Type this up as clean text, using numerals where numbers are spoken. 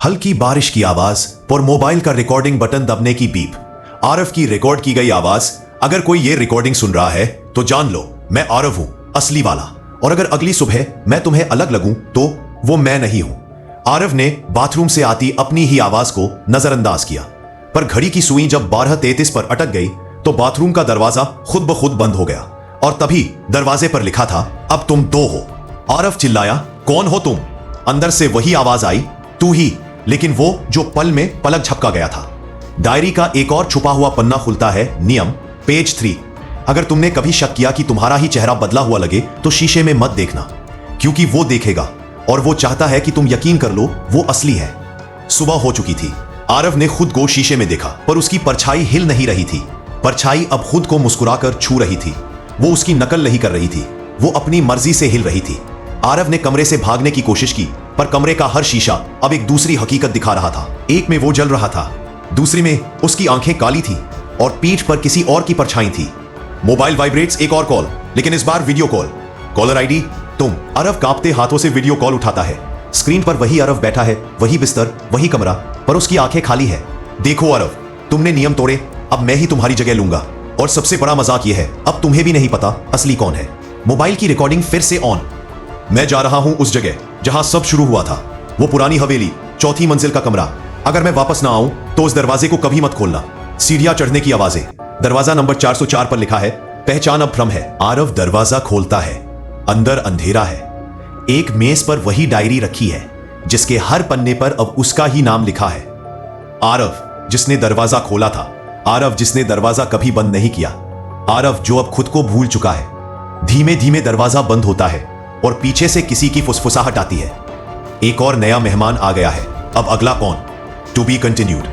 हल्की बारिश की आवाज और मोबाइल का रिकॉर्डिंग बटन दबने की बीप। आरव की रिकॉर्ड की गई आवाज। अगर कोई ये रिकॉर्डिंग सुन रहा है तो जान लो मैं आरव हूं, असली वाला। और अगर अगली सुबह मैं तुम्हें अलग लगूं तो वो मैं नहीं हूं। आरव ने बाथरूम से आती अपनी ही आवाज को नजरअंदाज किया, पर घड़ी की सुई जब 12:33 पर अटक गई तो बाथरूम का दरवाजा खुद ब खुद बंद हो गया। और तभी दरवाजे पर लिखा था, अब तुम दो हो। आरव चिल्लाया, कौन हो तुम? अंदर से वही आवाज आई, तू ही, लेकिन वो जो पल में पलक झपका गया था। डायरी का एक और छुपा हुआ पन्ना खुलता है। नियम पेज 3। अगर तुमने कभी शक किया कि तुम्हारा ही चेहरा बदला हुआ लगे तो शीशे में मत देखना, क्योंकि वो देखेगा और वो चाहता है कि तुम यकीन कर लो वो असली है। सुबह हो चुकी थी। आरव ने खुद को शीशे में देखा, पर उसकी परछाई हिल नहीं रही थी। परछाई अब खुद को मुस्कुराकर छू रही थी। वो उसकी नकल नहीं कर रही थी, वो अपनी मर्जी से हिल रही थी। आरव ने कमरे से भागने की कोशिश की, पर कमरे का हर शीशा अब एक दूसरी हकीकत दिखा रहा था। एक में वो जल रहा था, दूसरी में उसकी आंखें काली थी और पीठ पर किसी और की परछाई थी। मोबाइल वाइब्रेट्स, एक और कॉल, लेकिन इस बार वीडियो कॉल। कॉलर आईडी तुम। अरव कांपते हाथों से वीडियो कॉल उठाता है। स्क्रीन पर वही अरव बैठा है, वही बिस्तर, वही कमरा, पर उसकी आंखें खाली है। देखो अरव, तुमने नियम तोड़े, अब मैं ही तुम्हारी जगह लूंगा। और सबसे बड़ा मजाक यह है, अब तुम्हें भी नहीं पता असली कौन है। मोबाइल की रिकॉर्डिंग फिर से ऑन। मैं जा रहा हूं उस जगह जहां सब शुरू हुआ था, वो पुरानी हवेली, 4थी मंजिल का कमरा। अगर मैं वापस ना आऊं तो उस दरवाजे को कभी मत खोलना। सीढ़ियां चढ़ने की आवाजें। दरवाजा नंबर 404 पर लिखा है, पहचान अब भ्रम है। आरव दरवाजा खोलता है। अंदर अंधेरा है। एक मेज पर वही डायरी रखी है जिसके हर पन्ने पर अब उसका ही नाम लिखा है। आरव, जिसने दरवाजा खोला था। आरव, जिसने दरवाजा कभी बंद नहीं किया। आरव, जो अब खुद को भूल चुका है। धीमे धीमे दरवाजा बंद होता है और पीछे से किसी की फुसफुसाहट आती है। एक और नया मेहमान आ गया है। अब अगला कौन? To be continued.